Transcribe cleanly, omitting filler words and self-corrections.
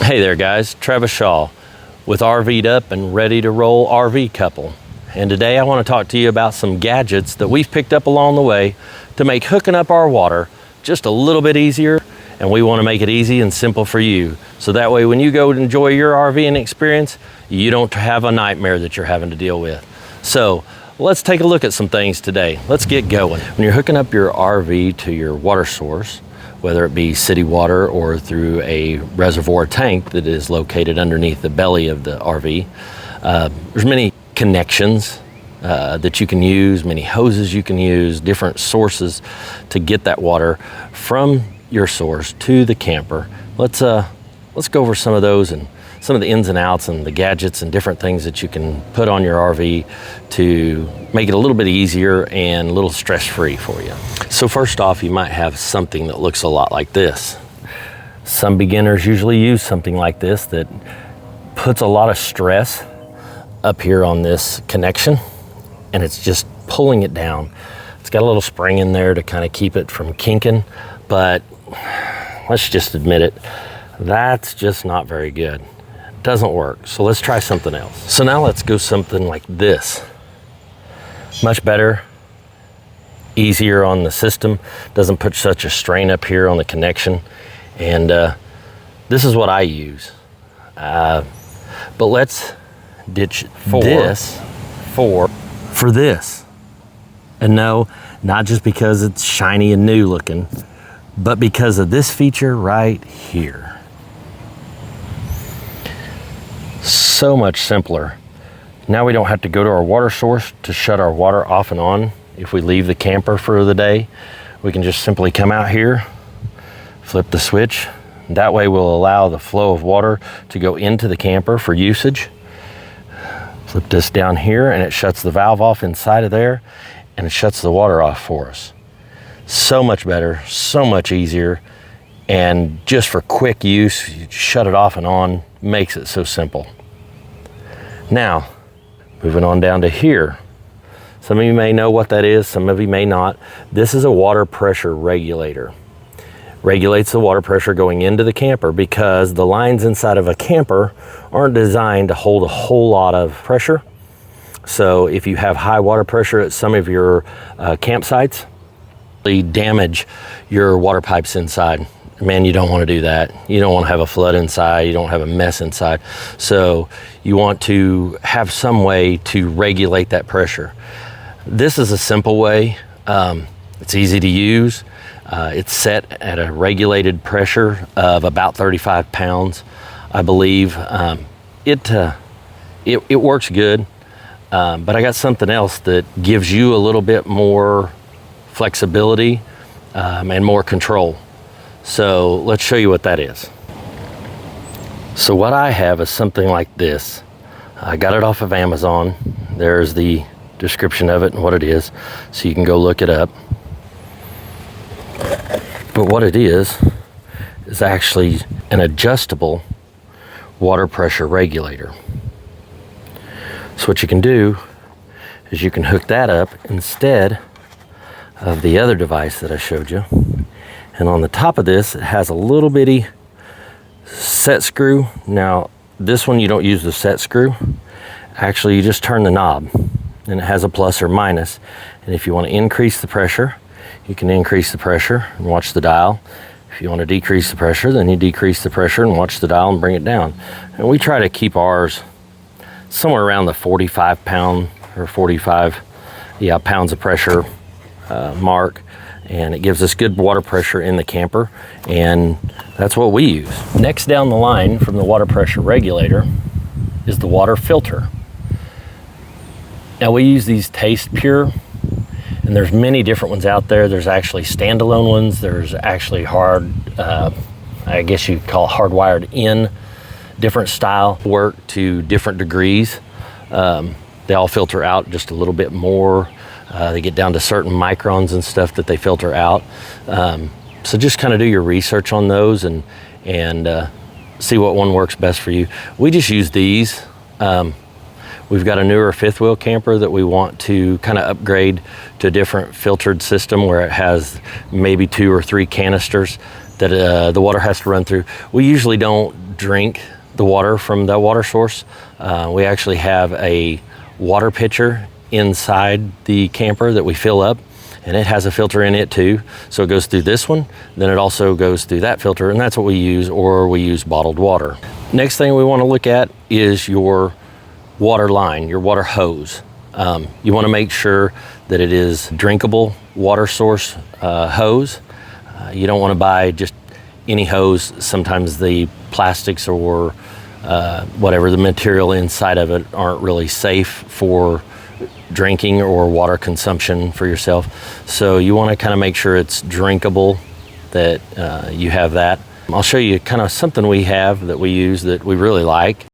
Hey there guys, Travis Shaw with RV'd Up and Ready to Roll RV Couple. And today I want to talk to you about some gadgets that we've picked up along the way to make hooking up our water just a little bit easier. And we want to make it easy and simple for you. So that way when you go enjoy your RVing experience, you don't have a nightmare that you're having to deal with. So let's take a look at some things today. Let's get going. When you're hooking up your RV to your water source, whether it be city water or through a reservoir tank that is located underneath the belly of the RV, there's many connections that you can use, many hoses you can use, different sources to get that water from your source to the camper. Let's go over some of those and some of the ins and outs and the gadgets and different things that you can put on your RV to make it a little bit easier and a little stress-free for you. So first off, you might have something that looks a lot like this. Some beginners usually use something like this that puts a lot of stress up here on this connection, and it's just pulling it down. It's got a little spring in there to kind of keep it from kinking, but let's just admit it, that's just not very good. It doesn't work. So let's try something else. So now let's go something like this. Much better, easier on the system, doesn't put such a strain up here on the connection. And this is what I use. But let's ditch this for this. And no, not just because it's shiny and new looking, but because of this feature right here. So much simpler. Now we don't have to go to our water source to shut our water off and on. If we leave the camper for the day, we can just simply come out here, flip the switch. That way we'll allow the flow of water to go into the camper for usage. Flip this down here and it shuts the valve off inside of there and it shuts the water off for us. So much better, so much easier, and just for quick use, you shut it off and on, makes it so simple. Now, moving on down to here. Some of you may know what that is, some of you may not. This is a water pressure regulator. Regulates the water pressure going into the camper because the lines inside of a camper aren't designed to hold a whole lot of pressure. So if you have high water pressure at some of your campsites, damage your water pipes inside. Man, you don't want to do that. You don't want to have a flood inside. You don't have a mess inside. So you want to have some way to regulate that pressure. This is a simple way. It's easy to use. It's set at a regulated pressure of about 35 pounds, I believe. It works good, but I got something else that gives you a little bit more flexibility and more control. So let's show you what that is. So what I have is something like this. I got it off of Amazon. There's the description of it and what it is, so you can go look it up. But what it is actually an adjustable water pressure regulator. So what you can do is you can hook that up instead of the other device that I showed you. And on the top of this, it has a little bitty set screw. Now, this one you don't use the set screw. Actually, you just turn the knob and it has a plus or minus. And if you want to increase the pressure, you can increase the pressure and watch the dial. If you want to decrease the pressure, then you decrease the pressure and watch the dial and bring it down. And we try to keep ours somewhere around the 45 pound or 45 pounds of pressure mark. And it gives us good water pressure in the camper, and that's what we use. Next down the line from the water pressure regulator is the water filter. Now we use these Taste Pure, and there's many different ones out there. There's actually standalone ones. There's actually I guess you could call it hardwired in, different style, work to different degrees. They all filter out just a little bit more. They get down to certain microns and stuff that they filter out. So just kind of do your research on those and see what one works best for you. We just use these. We've got a newer fifth wheel camper that we want to kind of upgrade to a different filtered system where it has maybe 2 or 3 canisters that the water has to run through. We usually don't drink the water from that water source. We actually have a water pitcher inside the camper that we fill up, and it has a filter in it too. So it goes through this one, then it also goes through that filter, and that's what we use, or we use bottled water. Next thing we want to look at is your water line, your water hose. You want to make sure that it is drinkable water source hose. You don't want to buy just any hose. Sometimes the plastics or whatever the material inside of it aren't really safe for drinking or water consumption for yourself. So you want to kind of make sure it's drinkable, that you have that. I'll show you kind of something we have that we use that we really like.